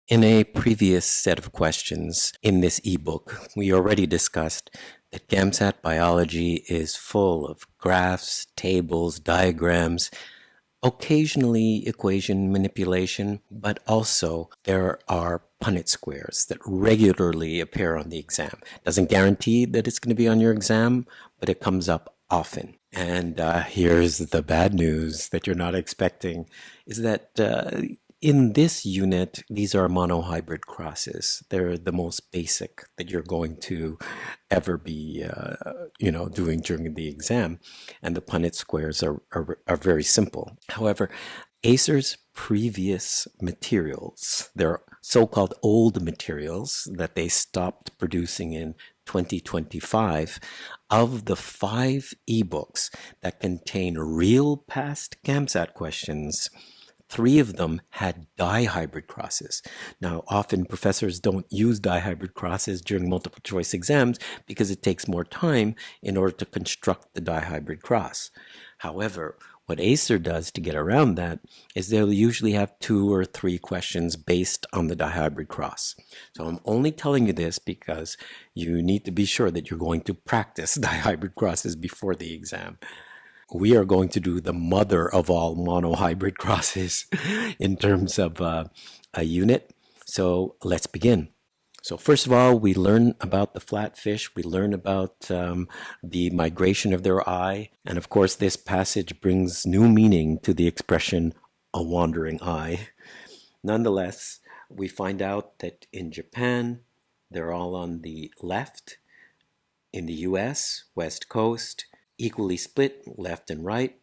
In a previous set of questions in this ebook, we already discussed that GAMSAT biology is full of graphs, tables, diagrams, occasionally equation manipulation, but also there are Punnett squares that regularly appear on the exam. Doesn't guarantee that it's going to be on your exam, but it comes up often. And here's the bad news that you're not expecting, is that in this unit, these are monohybrid crosses. They're the most basic that you're going to ever be, doing during the exam. And the Punnett squares are very simple. However, ACER's previous materials, they're so-called old materials that they stopped producing in 2025, of the 5 ebooks that contain real past GAMSAT questions, 3 of them had dihybrid crosses. Now, often professors don't use dihybrid crosses during multiple choice exams because it takes more time in order to construct the dihybrid cross. However, what ACER does to get around that is they'll usually have 2 or 3 questions based on the dihybrid cross. So I'm only telling you this because you need to be sure that you're going to practice dihybrid crosses before the exam. We are going to do the mother of all monohybrid crosses in terms of a unit. So let's begin. So first of all, we learn about the flatfish. We learn about the migration of their eye. And of course, this passage brings new meaning to the expression, a wandering eye. Nonetheless, we find out that in Japan, they're all on the left. In the US, West Coast, equally split left and right,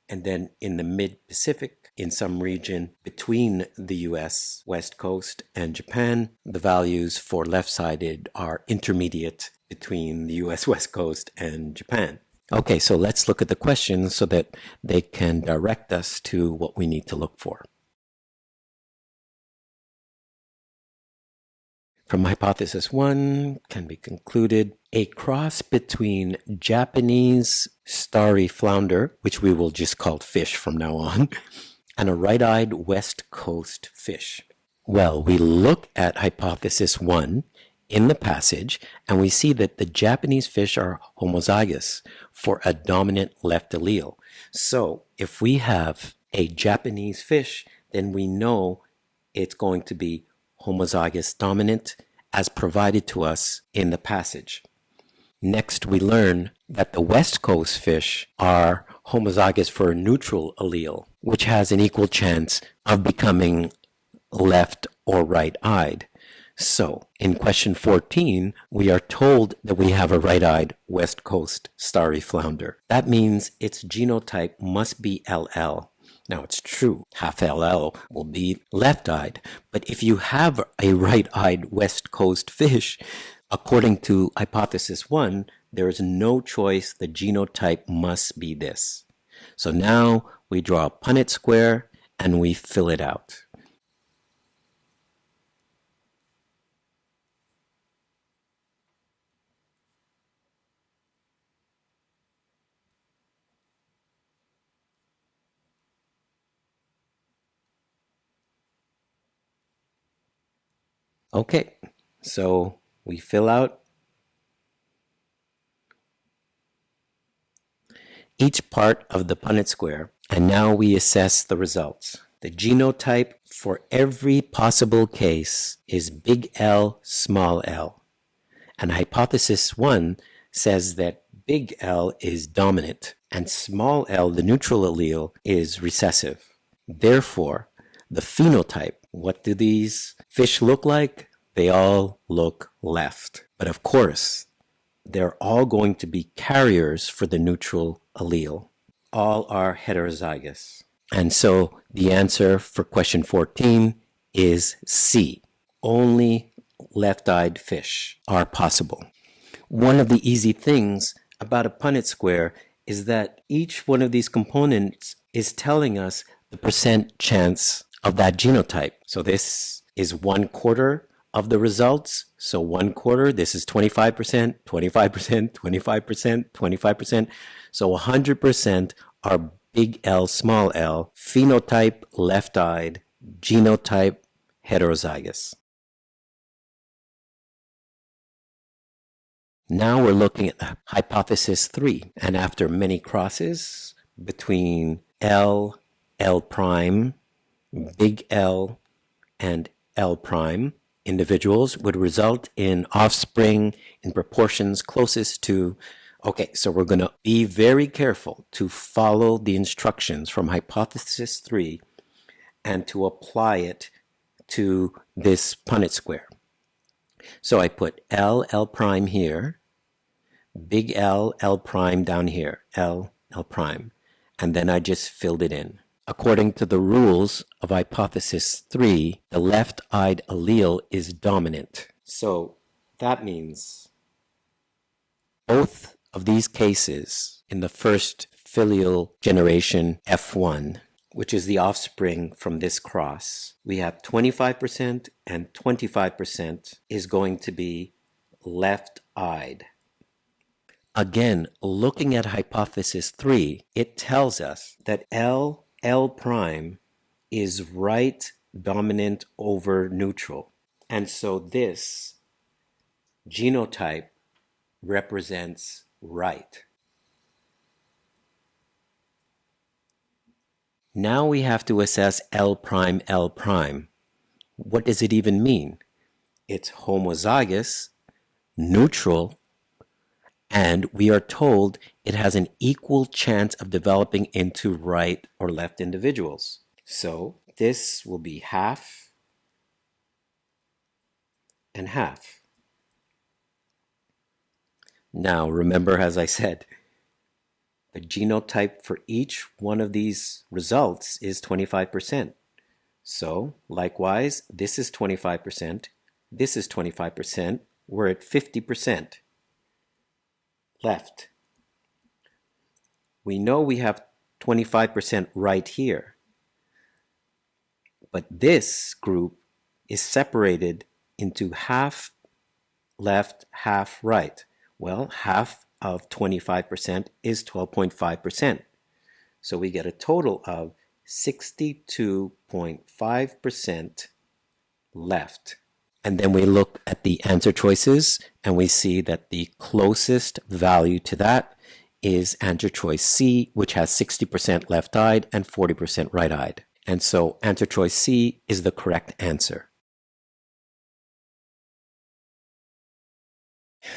and then in the mid-Pacific, in some region between the US West Coast and Japan, the values for left-sided are intermediate between the US West Coast and Japan. Okay, so let's look at the questions so that they can direct us to what we need to look for. From hypothesis 1 can be concluded a cross between Japanese starry flounder, which we will just call fish from now on, and a right-eyed West Coast fish. Well, we look at hypothesis 1 in the passage, and we see that the Japanese fish are homozygous for a dominant left allele. So if we have a Japanese fish, then we know it's going to be homozygous dominant as provided to us in the passage. Next, we learn that the West Coast fish are homozygous for a neutral allele, which has an equal chance of becoming left or right-eyed. So, in question 14, we are told that we have a right-eyed West Coast starry flounder. That means its genotype must be LL. Now, it's true, half LL will be left-eyed, but if you have a right-eyed West Coast fish, according to hypothesis 1, there is no choice, the genotype must be this. So now we draw a Punnett square and we fill it out. Okay, so we fill out each part of the Punnett square, and now we assess the results. The genotype for every possible case is big L, small l. And hypothesis 1 says that big L is dominant, and small l, the neutral allele, is recessive. Therefore, the phenotype, what do these fish look like? They all look left. But of course, they're all going to be carriers for the neutral allele. All are heterozygous. And so the answer for question 14 is C. Only left-eyed fish are possible. One of the easy things about a Punnett square is that each one of these components is telling us the percent chance of that genotype. So this is 1/4 of the results. So 1/4, this is 25%, 25%, 25%, 25%. So 100% are big L, small l, phenotype left-eyed, genotype heterozygous. Now we're looking at hypothesis 3, and after many crosses between L, L prime, big L, and L prime, individuals would result in offspring in proportions closest to, okay, so we're going to be very careful to follow the instructions from hypothesis 3 and to apply it to this Punnett square. So I put L, L prime here, big L, L prime down here, L, L prime, and then I just filled it in. According to the rules of hypothesis 3, the left-eyed allele is dominant. So that means both of these cases in the first filial generation F1, which is the offspring from this cross, we have 25% and 25% is going to be left-eyed. Again, looking at hypothesis 3, it tells us that L prime is right dominant over neutral. And so this genotype represents right. Now we have to assess L prime, L prime. What does it even mean? It's homozygous, neutral, and we are told it has an equal chance of developing into right or left individuals. So this will be half and half. Now remember, as I said, the genotype for each one of these results is 25%. So likewise, this is 25%, this is 25%, we're at 50%. Left. We know we have 25% right here, but this group is separated into half left, half right. Well, half of 25% is 12.5%. So we get a total of 62.5% left. And then we look at the answer choices and we see that the closest value to that is answer choice C, which has 60% left-eyed and 40% right-eyed. And so answer choice C is the correct answer.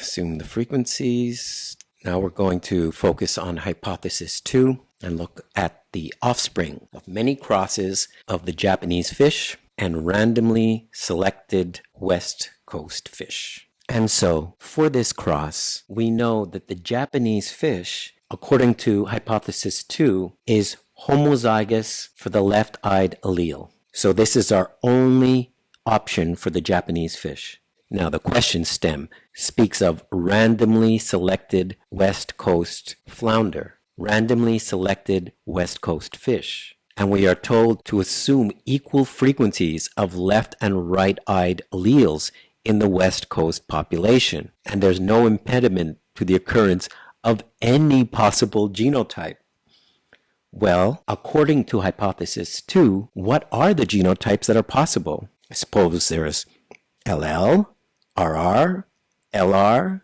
Assume the frequencies. Now we're going to focus on hypothesis 2 and look at the offspring of many crosses of the Japanese fish and randomly selected West Coast fish. And so, for this cross, we know that the Japanese fish, according to hypothesis 2, is homozygous for the left-eyed allele. So this is our only option for the Japanese fish. Now the question stem speaks of randomly selected West Coast flounder, randomly selected West Coast fish. And we are told to assume equal frequencies of left and right-eyed alleles in the West Coast population. And there's no impediment to the occurrence of any possible genotype. Well, according to hypothesis 2, what are the genotypes that are possible? I suppose there's LL, RR, LR.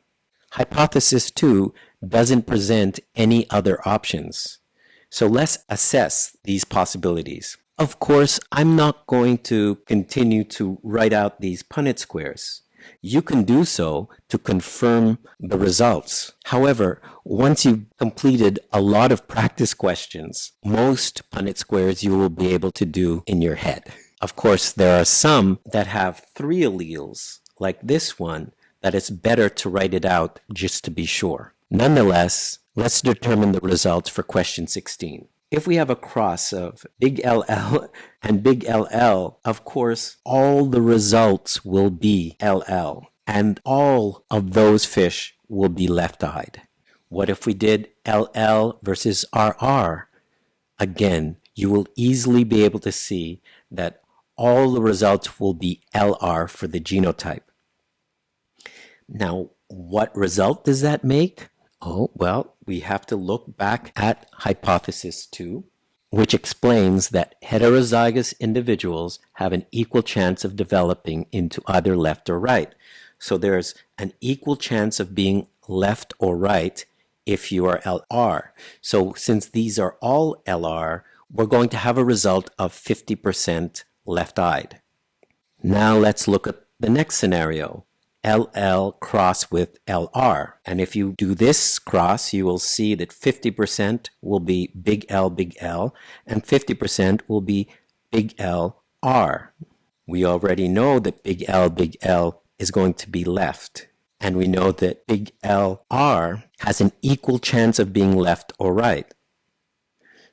Hypothesis 2 doesn't present any other options. So let's assess these possibilities. Of course, I'm not going to continue to write out these Punnett squares. You can do so to confirm the results. However, once you've completed a lot of practice questions, most Punnett squares you will be able to do in your head. Of course, there are some that have 3 alleles, like this one, that it's better to write it out just to be sure. Nonetheless, let's determine the results for question 16. If we have a cross of big LL and big LL, of course, all the results will be LL, and all of those fish will be left-eyed. What if we did LL versus RR? Again, you will easily be able to see that all the results will be LR for the genotype. Now, what result does that make? Oh, well, we have to look back at hypothesis 2. which explains that heterozygous individuals have an equal chance of developing into either left or right. So there's an equal chance of being left or right if you are LR. So since these are all LR, we're going to have a result of 50% left-eyed. Now let's look at the next scenario, LL cross with LR. And if you do this cross, you will see that 50% will be big L, and 50% will be big L, R. We already know that big L is going to be left. And we know that big L, R has an equal chance of being left or right.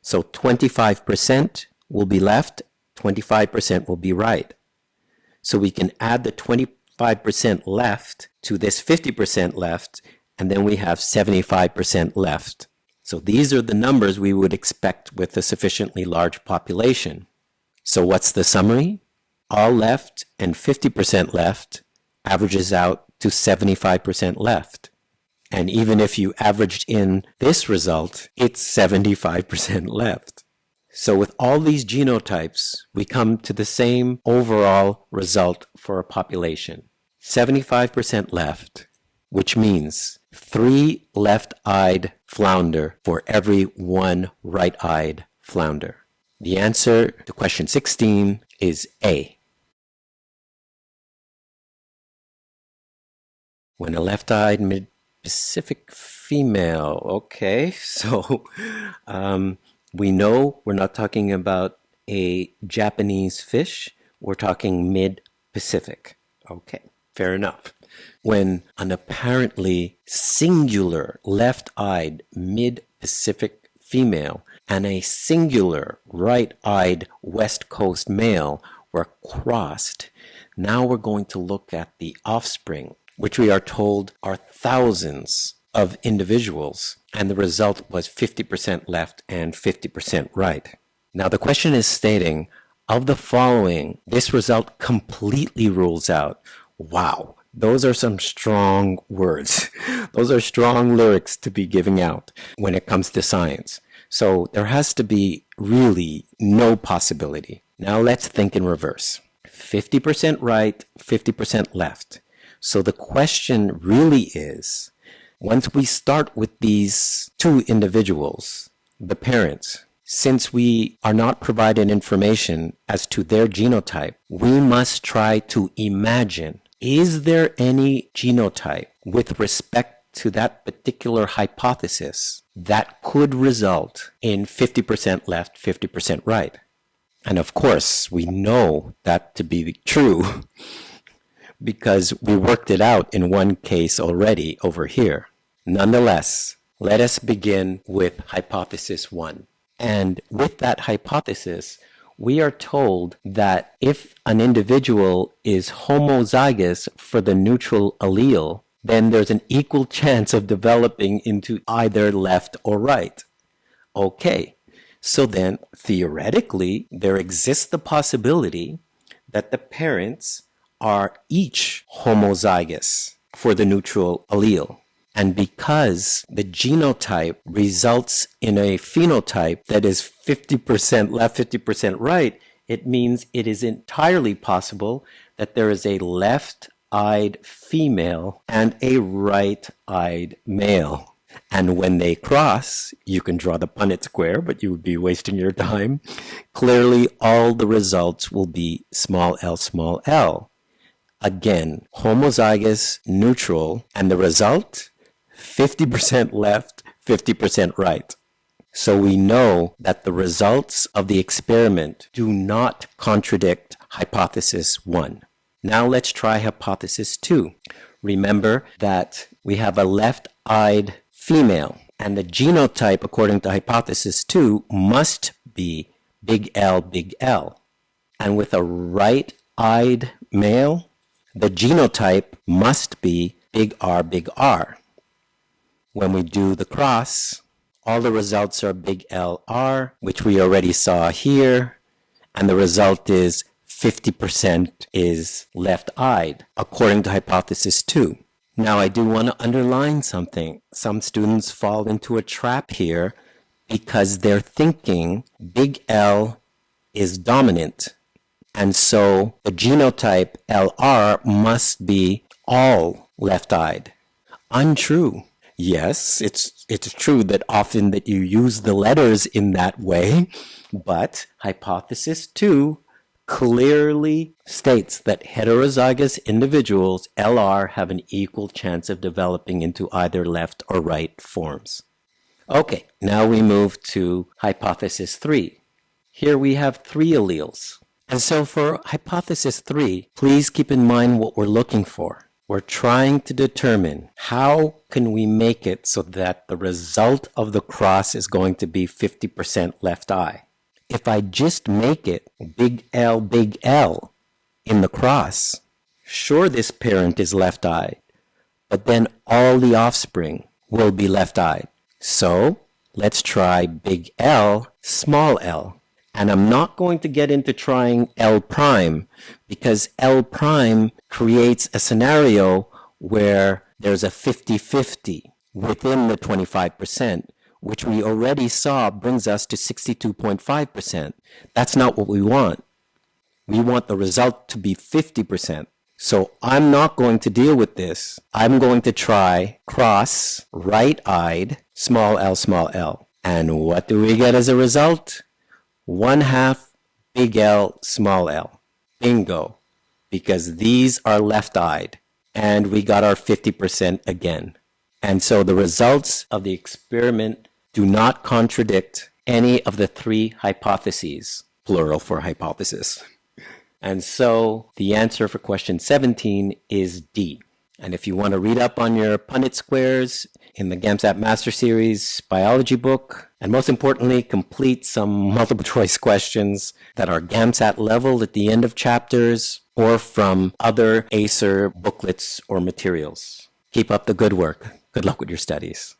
So 25% will be left, 25% will be right. So we can add the 25% left to this 50% left, and then we have 75% left. So these are the numbers we would expect with a sufficiently large population. So what's the summary? All left and 50% left averages out to 75% left. And even if you averaged in this result, it's 75% left. So with all these genotypes, we come to the same overall result for a population. 75% left, which means 3 left-eyed flounder for every 1 right-eyed flounder. The answer to question 16 is A. When a left-eyed mid-Pacific female, okay, so we know we're not talking about a Japanese fish, we're talking mid-Pacific. Okay, fair enough. When an apparently singular left-eyed mid-Pacific female and a singular right-eyed West Coast male were crossed, now we're going to look at the offspring, which we are told are thousands of individuals, and the result was 50% left and 50% right. Now the question is stating, of the following, this result completely rules out. Wow, those are some strong words. Those are strong lyrics to be giving out when it comes to science. So there has to be really no possibility. Now let's think in reverse. 50% right, 50% left. So the question really is, once we start with these two individuals, the parents, since we are not provided information as to their genotype, we must try to imagine, is there any genotype with respect to that particular hypothesis that could result in 50% left, 50% right? And of course, we know that to be true because we worked it out in one case already over here. Nonetheless, let us begin with hypothesis 1. And with that hypothesis, we are told that if an individual is homozygous for the neutral allele, then there's an equal chance of developing into either left or right. Okay, so then theoretically, there exists the possibility that the parents are each homozygous for the neutral allele. And because the genotype results in a phenotype that is 50% left, 50% right, it means it is entirely possible that there is a left-eyed female and a right-eyed male. And when they cross, you can draw the Punnett square, but you would be wasting your time. Clearly, all the results will be small l. Again, homozygous, neutral, and the result? 50% left, 50% right. So we know that the results of the experiment do not contradict hypothesis 1. Now let's try hypothesis 2. Remember that we have a left-eyed female, and the genotype, according to hypothesis 2, must be big L. And with a right-eyed male, the genotype must be big R. When we do the cross, all the results are big LR, which we already saw here, and the result is 50% is left-eyed, according to hypothesis 2. Now, I do want to underline something. Some students fall into a trap here because they're thinking big L is dominant. And so the genotype LR must be all left-eyed. Untrue. Yes, it's true that often that you use the letters in that way, but hypothesis 2 clearly states that heterozygous individuals, LR, have an equal chance of developing into either left or right forms. Okay, now we move to hypothesis 3. Here we have 3 alleles. And so for hypothesis 3, please keep in mind what we're looking for. We're trying to determine how can we make it so that the result of the cross is going to be 50% left eye. If I just make it big L in the cross, sure, this parent is left-eyed, but then all the offspring will be left-eyed. So let's try big L, small l. And I'm not going to get into trying L prime because L prime creates a scenario where there's a 50-50 within the 25%, which we already saw brings us to 62.5%. That's not what we want. We want the result to be 50%. So I'm not going to deal with this. I'm going to try cross right-eyed small l. And what do we get as a result? 1/2 big L, small l. Bingo. Because these are left-eyed. And we got our 50% again. And so the results of the experiment do not contradict any of the 3 hypotheses, plural for hypothesis. And so the answer for question 17 is D. And if you want to read up on your Punnett squares in the GAMSAT Master Series biology book, and most importantly, complete some multiple choice questions that are GAMSAT level at the end of chapters or from other ACER booklets or materials. Keep up the good work. Good luck with your studies.